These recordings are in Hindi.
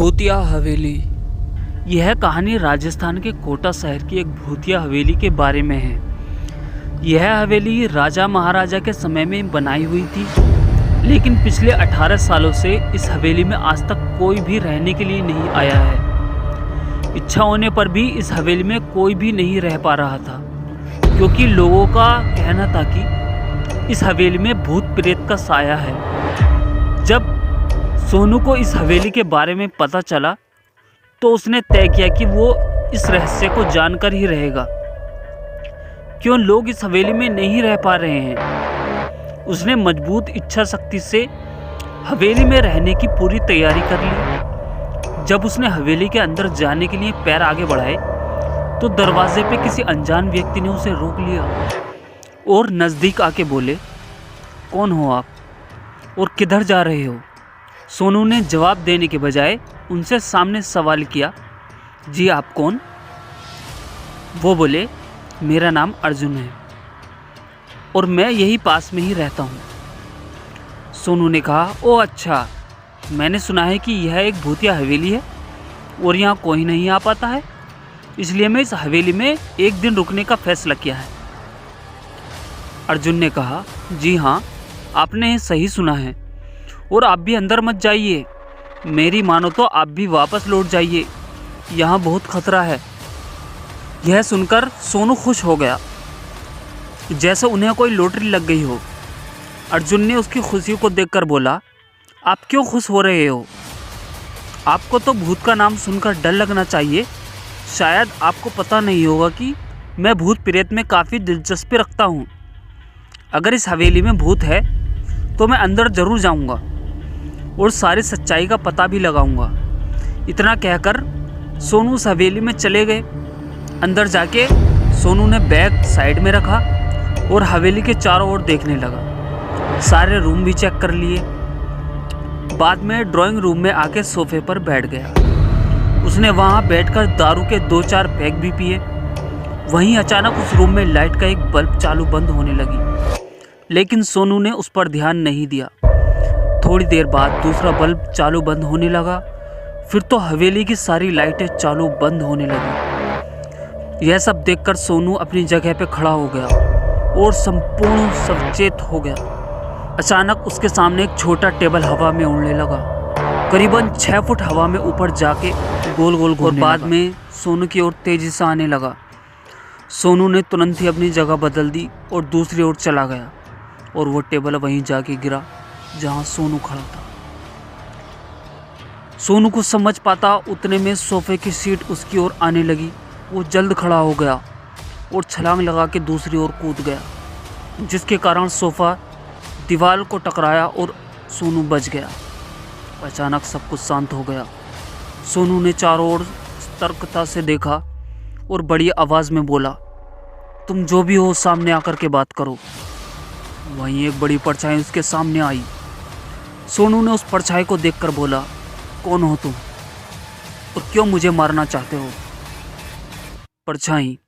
भूतिया हवेली। यह कहानी राजस्थान के कोटा शहर की एक भूतिया हवेली के बारे में है। यह हवेली राजा महाराजा के समय में बनाई हुई थी, लेकिन पिछले 18 सालों से इस हवेली में आज तक कोई भी रहने के लिए नहीं आया है। इच्छा होने पर भी इस हवेली में कोई भी नहीं रह पा रहा था, क्योंकि लोगों का कहना था कि इस हवेली में भूत प्रेत का साया है। जब सोनू को इस हवेली के बारे में पता चला तो उसने तय किया कि वो इस रहस्य को जानकर ही रहेगा। क्यों लोग इस हवेली में नहीं रह पा रहे हैं। उसने मजबूत इच्छा शक्ति से हवेली में रहने की पूरी तैयारी कर ली। जब उसने हवेली के अंदर जाने के लिए पैर आगे बढ़ाए तो दरवाजे पे किसी अनजान व्यक्ति ने उसे रोक लिया और नज़दीक आके बोले, कौन हो आप और किधर जा रहे हो? सोनू ने जवाब देने के बजाय उनसे सामने सवाल किया, जी आप कौन? वो बोले, मेरा नाम अर्जुन है और मैं यही पास में ही रहता हूँ। सोनू ने कहा, ओ अच्छा, मैंने सुना है कि यह एक भूतिया हवेली है और यहाँ कोई नहीं आ पाता है, इसलिए मैं इस हवेली में एक दिन रुकने का फैसला किया है। अर्जुन ने कहा, जी हाँ, आपने सही सुना है और आप भी अंदर मत जाइए। मेरी मानो तो आप भी वापस लौट जाइए, यहाँ बहुत खतरा है। यह सुनकर सोनू खुश हो गया, जैसे उन्हें कोई लॉटरी लग गई हो। अर्जुन ने उसकी खुशी को देखकर बोला, आप क्यों खुश हो रहे हो? आपको तो भूत का नाम सुनकर डर लगना चाहिए। शायद आपको पता नहीं होगा कि मैं भूत प्रेत में काफ़ी दिलचस्पी रखता हूँ। अगर इस हवेली में भूत है तो मैं अंदर ज़रूर जाऊँगा और सारी सच्चाई का पता भी लगाऊंगा। इतना कहकर सोनू उस हवेली में चले गए। अंदर जाके सोनू ने बैग साइड में रखा और हवेली के चारों ओर देखने लगा। सारे रूम भी चेक कर लिए। बाद में ड्राइंग रूम में आके सोफे पर बैठ गया। उसने वहाँ बैठकर दारू के 2-4 पैक भी पिए। वहीं अचानक उस रूम में लाइट का एक बल्ब चालू बंद होने लगी, लेकिन सोनू ने उस पर ध्यान नहीं दिया। थोड़ी देर बाद दूसरा बल्ब चालू बंद होने लगा, फिर तो हवेली की सारी लाइटें चालू बंद होने लगी। यह सब देखकर सोनू अपनी जगह पे खड़ा हो गया और संपूर्ण सचेत हो गया। अचानक उसके सामने एक छोटा टेबल हवा में उड़ने लगा, करीबन 6 फुट हवा में ऊपर जाके गोल गोल घूमने लगा। बाद में सोनू की ओर तेजी से आने लगा। सोनू ने तुरंत ही अपनी जगह बदल दी और दूसरी ओर चला गया और वो टेबल वहीं जाके गिरा जहां सोनू खड़ा था। सोनू को समझ पाता उतने में सोफे की सीट उसकी ओर आने लगी। वो जल्द खड़ा हो गया और छलांग लगा के दूसरी ओर कूद गया, जिसके कारण सोफा दीवार को टकराया और सोनू बच गया। अचानक सब कुछ शांत हो गया। सोनू ने चारों ओर सतर्कता से देखा और बड़ी आवाज़ में बोला, तुम जो भी हो सामने आकर के बात करो। वहीं एक बड़ी परछाई उसके सामने आई। सोनू ने उस परछाई को देखकर बोला, कौन हो तुम और क्यों मुझे मारना चाहते हो? परछाई,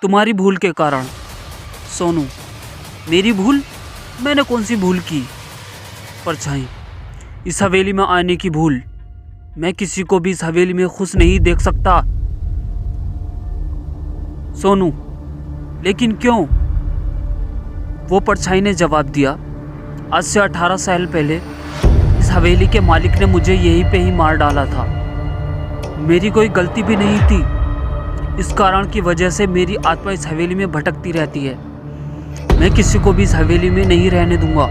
तुम्हारी भूल के कारण। सोनू, मेरी भूल? मैंने कौन सी भूल की? परछाई, इस हवेली में आने की भूल। मैं किसी को भी इस हवेली में खुश नहीं देख सकता। सोनू, लेकिन क्यों? वो परछाई ने जवाब दिया, आज से 18 साल पहले इस हवेली के मालिक ने मुझे यहीं पे ही मार डाला था। मेरी कोई गलती भी नहीं थी। इस कारण की वजह से मेरी आत्मा इस हवेली में भटकती रहती है। मैं किसी को भी इस हवेली में नहीं रहने दूंगा,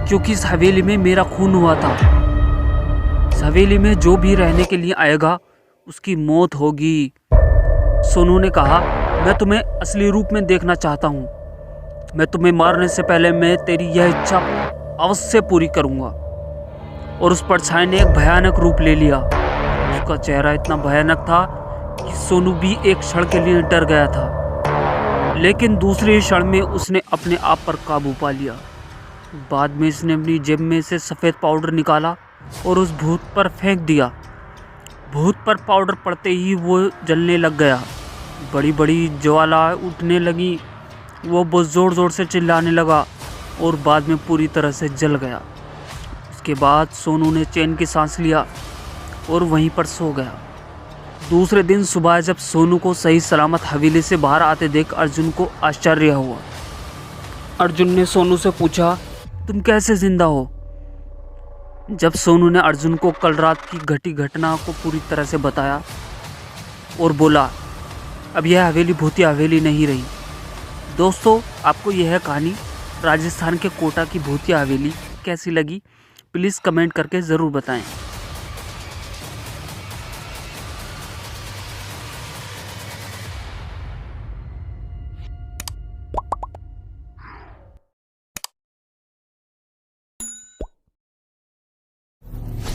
क्योंकि इस हवेली में मेरा खून हुआ था। इस हवेली में जो भी रहने के लिए आएगा उसकी मौत होगी। सोनू ने कहा, मैं तुम्हें असली रूप में देखना चाहता हूँ। मैं तुम्हें मारने से पहले मैं तेरी यह इच्छा अवश्य पूरी करूँगा। और उस परछाई ने एक भयानक रूप ले लिया। उसका चेहरा इतना भयानक था कि सोनू भी एक क्षण के लिए डर गया था, लेकिन दूसरे क्षण में उसने अपने आप पर काबू पा लिया। बाद में इसने अपनी जेब में से सफ़ेद पाउडर निकाला और उस भूत पर फेंक दिया। भूत पर पाउडर पड़ते ही वो जलने लग गया। बड़ी बड़ी ज्वाला उठने लगी। वो बहुत ज़ोर ज़ोर से चिल्लाने लगा और बाद में पूरी तरह से जल गया। उसके बाद सोनू ने चैन की सांस लिया और वहीं पर सो गया। दूसरे दिन सुबह जब सोनू को सही सलामत हवेली से बाहर आते देख अर्जुन को आश्चर्य हुआ। अर्जुन ने सोनू से पूछा, तुम कैसे जिंदा हो? जब सोनू ने अर्जुन को कल रात की घटी घटना को पूरी तरह से बताया और बोला, अब यह हवेली भूतिया हवेली नहीं रही। दोस्तों, आपको यह कहानी राजस्थान के कोटा की भूतिया हवेली कैसी लगी? प्लीज़ कमेंट करके ज़रूर बताएं।